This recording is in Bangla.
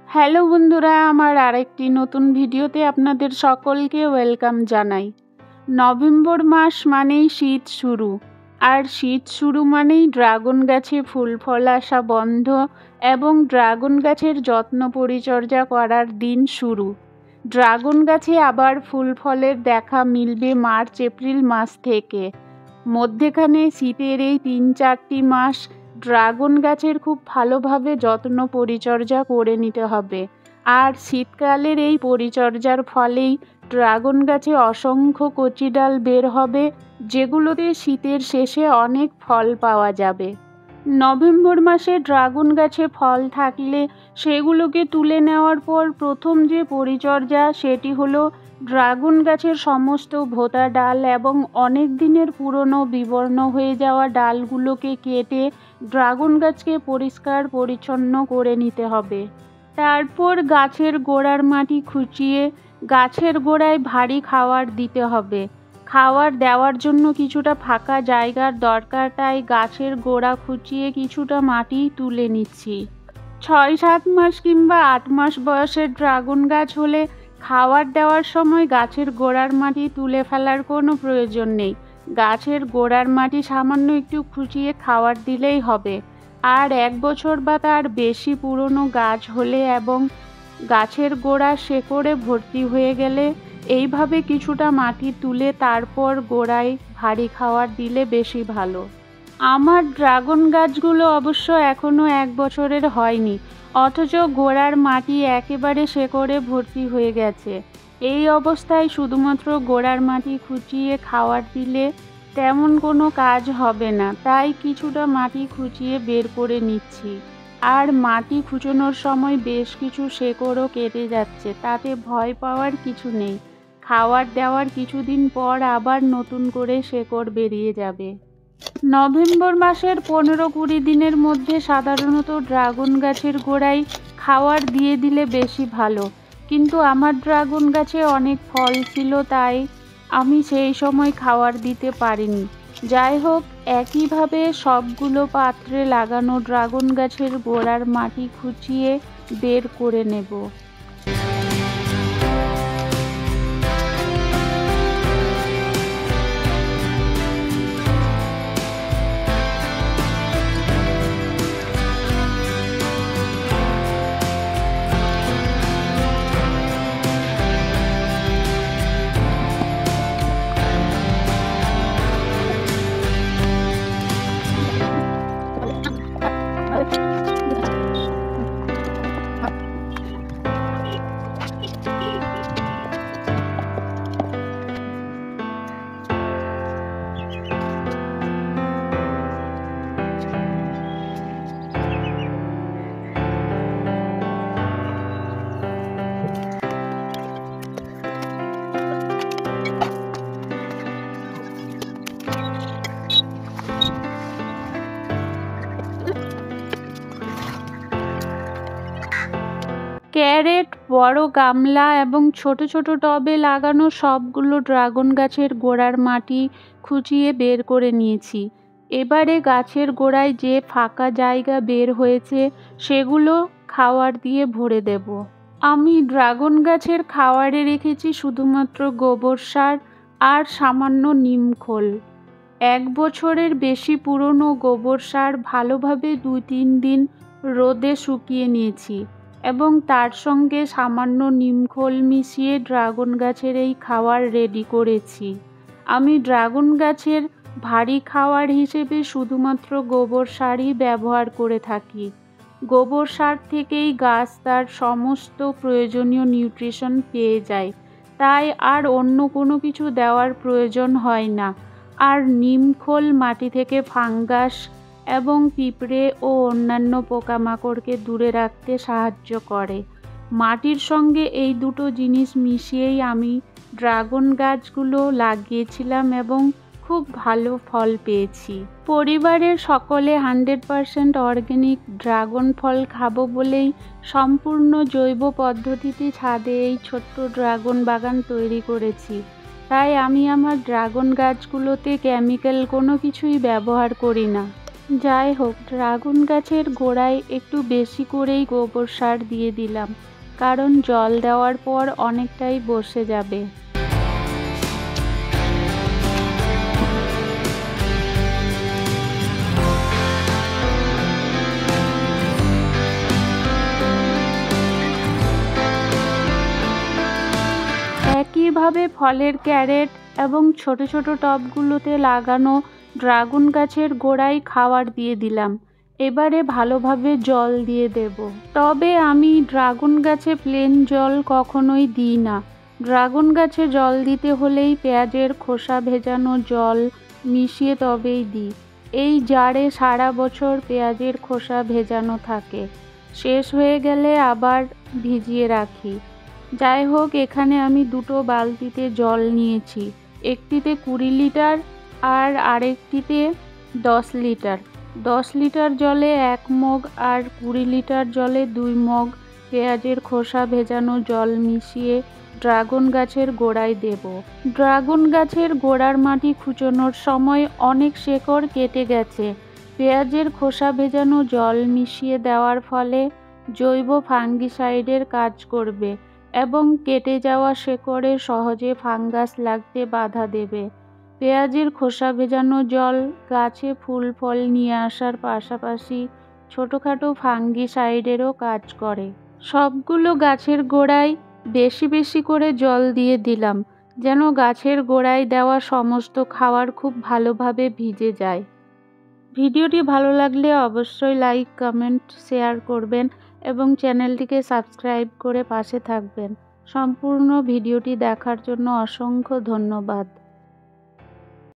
হ্যালো বন্ধুরা, আমার আরেকটি নতুন ভিডিওতে আপনাদের সকলকে ওয়েলকাম জানাই। নভেম্বর মাস মানেই শীত শুরু, আর শীত শুরু মানেই ড্রাগন গাছে ফুল ফল আসা বন্ধ এবং ড্রাগন গাছের যত্ন পরিচর্যা করার দিন শুরু। ড্রাগন গাছে আবার ফুল ফলের দেখা মিলবে মার্চ এপ্রিল মাস থেকে। মধ্যেখানে শীতের এই ৩-৪টি মাস ড্রাগন গাছের খুব ভালোভাবে যত্ন পরিচর্যা করে নিতে হবে। আর শীতকালের এই পরিচর্যার ফলেই ড্রাগন গাছে অসংখ্য কচি ডাল বের হবে, যেগুলোতে শীতের শেষে অনেক ফল পাওয়া যাবে। নভেম্বর মাসে ড্রাগন গাছে ফল থাকলে সেগুলোকে তুলে নেওয়ার পর প্রথম যে পরিচর্যা সেটি হলো ড্রাগন গাছের সমস্ত ভোঁতা ডাল এবং অনেক দিনের পুরনো বিবর্ণ হয়ে যাওয়া ডালগুলোকে কেটে ড্রাগন গাছকে পরিষ্কার পরিচ্ছন্ন করে নিতে হবে। তারপর গাছের গোড়ার মাটি খুঁচিয়ে গাছের গোড়ায় ভারী খাবার দিতে হবে। খাবার দেওয়ার জন্য কিছুটা ফাঁকা জায়গার দরকার, তাই গাছের গোড়া খুঁচিয়ে কিছুটা মাটি তুলে নিচ্ছি। ৬-৭ মাস কিংবা ৮ মাস বয়সের ড্রাগন গাছ হলে খাবার দেওয়ার সময় গাছের গোড়ার মাটি তুলে ফেলার কোনো প্রয়োজন নেই। গাছের গোড়ার মাটি সামান্য একটু খুঁচিয়ে খাবার দিলেই হবে। আর ১ বছর বা তার বেশি পুরনো গাছ হলে এবং গাছের গোড়া শেকড়ে ভর্তি হয়ে গেলে এইভাবে কিছুটা মাটি তুলে তারপর গোড়ায় ভারী খাবার দিলে বেশি ভালো। আমার ড্রাগন গাছগুলো অবশ্য এখনও ১ বছরের হয়নি, অথচ গোড়ার মাটি একেবারে শেকড়ে ভর্তি হয়ে গেছে। এই অবস্থায় শুধুমাত্র গোড়ার মাটি খুঁচিয়ে খাবার দিলে তেমন কোনো কাজ হবে না, তাই কিছুটা মাটি খুঁচিয়ে বের করে নিচ্ছি। আর মাটি খুঁচোনোর সময় বেশ কিছু শেকড়ও কেটে যাচ্ছে, তাতে ভয় পাওয়ার কিছু নেই। খাবার দেওয়ার কিছুদিন পর আবার নতুন করে শেকড় বেরিয়ে যাবে। নভেম্বর মাসের ১৫-২০ দিনের মধ্যে সাধারণত ড্রাগন গাছের গোড়ায় খাবার দিয়ে দিলে বেশি ভালো, কিন্তু আমার ড্রাগন গাছে অনেক ফল ছিল, তাই আমি সেই সময় খাবার দিতে পারিনি। যাই হোক, একইভাবে সবগুলো পাত্রে লাগানো ড্রাগন গাছের গোড়ার মাটি খুঁচিয়ে বের করে নেব। ক্যারেট, বড় গামলা এবং ছোট ছোট টবে লাগানো সবগুলো ড্রাগন গাছের গোড়ার মাটি খুঁচিয়ে বের করে নিয়েছি। এবারে গাছের গোড়ায় যে ফাঁকা জায়গা বের হয়েছে সেগুলো খাবার দিয়ে ভরে দেব। আমি ড্রাগন গাছের খাবারে রেখেছি শুধুমাত্র গোবর সার আর সামান্য নিম খোল। ১ বছরের বেশি পুরনো গোবর সার ভালোভাবে ২-৩ দিন রোদে শুকিয়ে নিয়েছি এবং তার সঙ্গে সামান্য নিমখোল মিশিয়ে ড্রাগন গাছের এই খাবার রেডি করেছি। আমি ড্রাগন গাছের ভারী খাবার হিসেবে শুধুমাত্র গোবর সারই ব্যবহার করে থাকি। গোবর সার থেকেই গাছ তার সমস্ত প্রয়োজনীয় নিউট্রিশন পেয়ে যায়, তাই আর অন্য কোনো কিছু দেওয়ার প্রয়োজন হয় না। আর নিমখোল মাটি থেকে ফাঙ্গাস এবং পিঁপড়ে ও অন্যান্য পোকামাকড়কে দূরে রাখতে সাহায্য করে। মাটির সঙ্গে এই দুটো জিনিস মিশিয়েই আমি ড্রাগন গাছগুলো লাগিয়েছিলাম এবং খুব ভালো ফল পেয়েছি। পরিবারের সকলে 100% অর্গ্যানিক ড্রাগন ফল খাবো বলেই সম্পূর্ণ জৈব পদ্ধতিতে ছাদে এই ছোট্ট ড্রাগন বাগান তৈরি করেছি। তাই আমি আমার ড্রাগন গাছগুলোতে কেমিক্যাল কোনো কিছুই ব্যবহার করি না। যাই হোক, ড্রাগন গাছের গোড়ায় একটু বেশি করেই গোবর সার দিয়ে দিলাম, কারণ জল দেওয়ার পর অনেকটাই বসে যাবে। একইভাবে ফলের ক্যারেট এবং ছোট ছোট টবগুলোতে লাগানো ড্রাগন গাছের গোড়ায় খাবার দিয়ে দিলাম। এবারে ভালোভাবে জল দিয়ে দেব। তবে আমি ড্রাগন গাছে প্লেন জল কখনোই দিই না। ড্রাগন গাছে জল দিতে হলেই পেঁয়াজের খোসা ভেজানো জল মিশিয়ে তবেই দিই। এই জারে সারা বছর পেঁয়াজের খোসা ভেজানো থাকে, শেষ হয়ে গেলে আবার ভিজিয়ে রাখি। যাই হোক, এখানে আমি দুটো বালতিতে জল নিয়েছি, একটিতে 20 লিটার আর আরেকটিতে 10 লিটার। 10 লিটার জলে 1 মগ আর 20 লিটার জলে 2 মগ পেঁয়াজের খোসা ভেজানো জল মিশিয়ে ড্রাগন গাছের গোড়ায় দেব। ড্রাগন গাছের গোড়ার মাটি খুঁচোনোর সময় অনেক শেকড় কেটে গেছে। পেঁয়াজের খোসা ভেজানো জল মিশিয়ে দেওয়ার ফলে জৈব ফাঙ্গিসাইডের কাজ করবে এবং কেটে যাওয়া শেকড়ে সহজে ফাঙ্গাস লাগতে বাধা দেবে। পেঁয়াজের খোসা ভেজানো জল গাছে ফুল ফল নিয়ে আসার পাশাপাশি ছোটোখাটো ফাঙ্গিসাইডেরও কাজ করে। সবগুলো গাছের গোড়ায় বেশি বেশি করে জল দিয়ে দিলাম, যেন গাছের গোড়ায় দেওয়া সমস্ত খাবার খুব ভালোভাবে ভিজে যায়। ভিডিওটি ভালো লাগলে অবশ্যই লাইক, কমেন্ট, শেয়ার করবেন এবং চ্যানেলটিকে সাবস্ক্রাইব করে পাশে থাকবেন। সম্পূর্ণ ভিডিওটি দেখার জন্য অসংখ্য ধন্যবাদ।